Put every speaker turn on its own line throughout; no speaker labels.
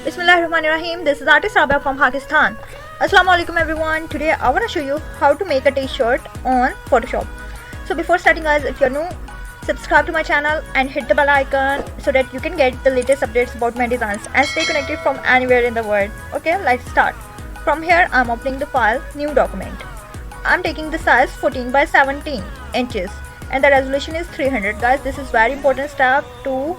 Bismillahirrahmanirrahim. This is artist Rabia from Pakistan. Assalamualaikum everyone. Today I want to show you how to make a t-shirt on Photoshop. So before starting guys, if you're new, subscribe to my channel and hit the bell icon so that you can get the latest updates about my designs and stay connected from anywhere in the world. Okay, let's start. From here I'm opening the file new document. I'm taking the size 14 by 17 inches and the resolution is 300. Guys, this is very important step to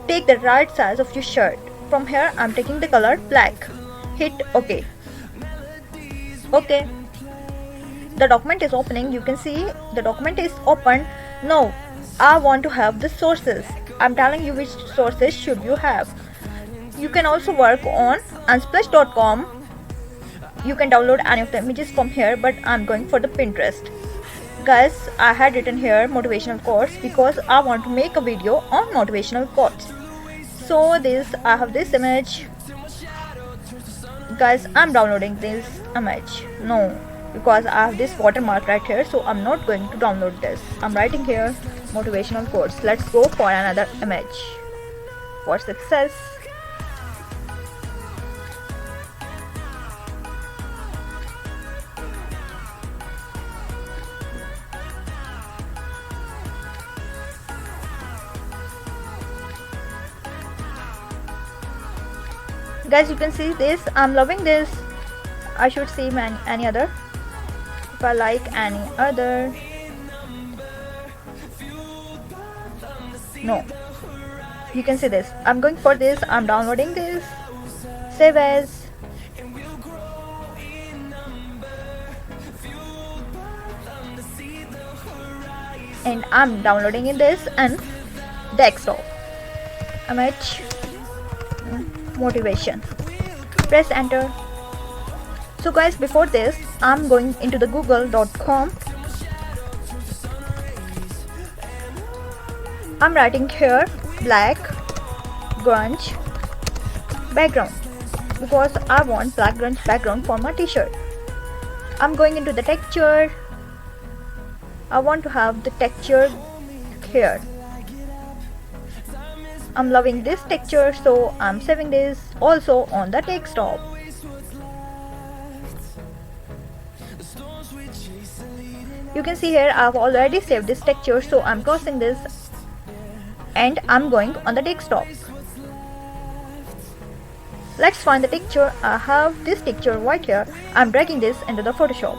take the right size of your shirt. From here I'm taking the color black. Hit OK. Okay. The document is opening. You can see the document is open. Now I want to have the sources. I'm telling you which sources should you have. You can also work on unsplash.com. You can download any of the images from here, but I'm going for the Pinterest. Guys, I had written here motivational quotes because I want to make a video on motivational quotes. So I have this image. Guys, I'm downloading this image. No, because I have this watermark right here, so I'm not going to download this. I'm writing here motivational quotes. Let's go for another image. For success. Guys, you can see this. I'm loving this. I should see any other. If I like any other. No. You can see this. I'm going for this. I'm downloading this. Save as. And I'm downloading in this and desktop. Image. Motivation. Press enter. So guys, before this I'm going into the google.com. I'm writing here black grunge background because I want black grunge background for my t-shirt. I'm going into the texture. I want to have the texture here. I'm loving this texture, so I'm saving this also on the desktop. You can see here I've already saved this texture, so I'm crossing this and I'm going on the desktop. Let's find the texture. I have this texture right here. I'm dragging this into the Photoshop.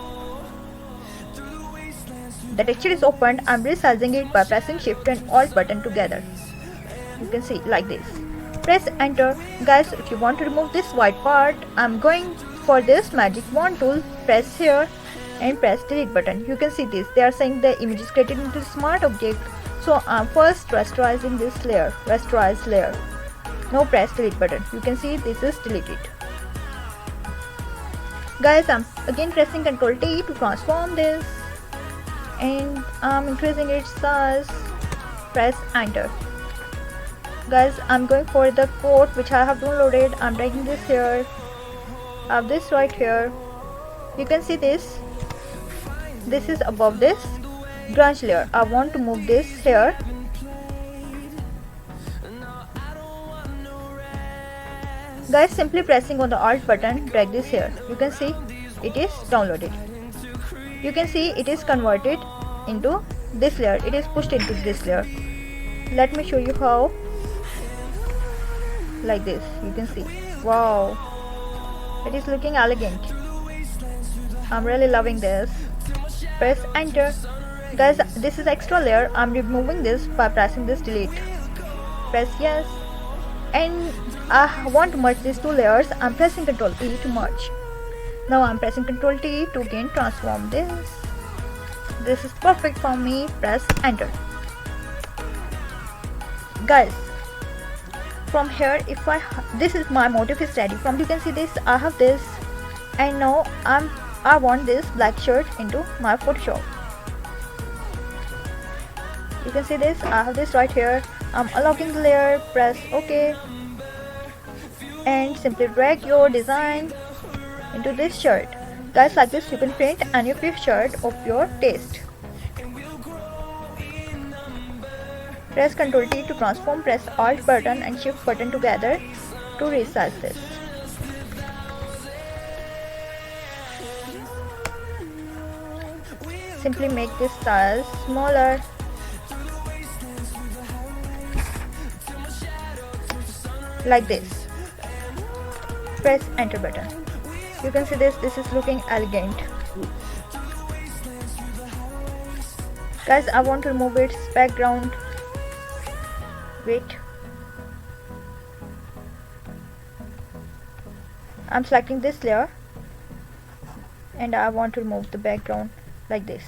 The texture is opened. I'm resizing it by pressing Shift and Alt button together. You can see like this. Press enter. Guys, if you want to remove this white part, I'm going for this magic wand tool. Press here and press delete button. You can see this. They are saying the image is created into smart object. So I'm first rasterizing this layer. Rasterize layer. Now press delete button. You can see this is deleted. Guys, I'm again pressing Ctrl T to transform this. And I'm increasing its size. Press enter. Guys, I'm going for the quote which I have downloaded. I'm dragging this here. I have this right here. You can see this. This is above this grunge layer. I want to move this here. Guys, simply pressing on the Alt button, drag this here. You can see it is downloaded. You can see it is converted into this layer. It is pushed into this layer. Let me show you how. Like this, you can see. Wow, it is looking elegant. I'm really loving this. Press enter. Guys, this is extra layer. I'm removing this by pressing this delete. Press yes. And I want to merge these two layers. I'm pressing Ctrl E to merge. Now I'm pressing Ctrl T to again transform this. This is perfect for me. Press enter. Guys, from here, this is my motif is ready. From you can see this, I have this, and now I want this black shirt into my Photoshop. You can see this. I have this right here. I'm unlocking the layer. Press OK, and simply drag your design into this shirt. Guys, like this you can print any of your shirt of your taste. Press Ctrl T to transform, press Alt button and Shift button together to resize this. Simply make this size smaller. Like this. Press enter button. You can see this is looking elegant. Guys, I want to remove its background. Wait. I'm selecting this layer and I want to remove the background like this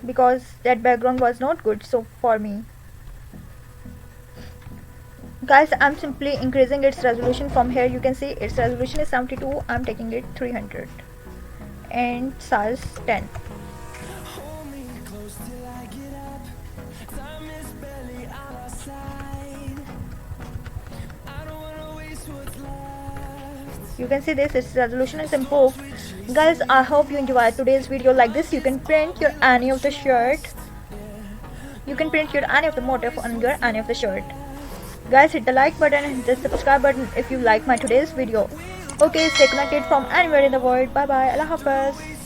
because that background was not good so for me. Guys, I'm simply increasing its resolution. From here you can see its resolution is 72. I'm taking it 300 and size 10. You can see this, its resolution is improved. Guys, I hope you enjoyed today's video. Like this, you can print your any of the shirt. You can print your any of the motif on your any of the shirt. Guys, hit the like button and the subscribe button if you like my today's video. Okay, stay connected from anywhere in the world. Bye bye. Allah Hafiz.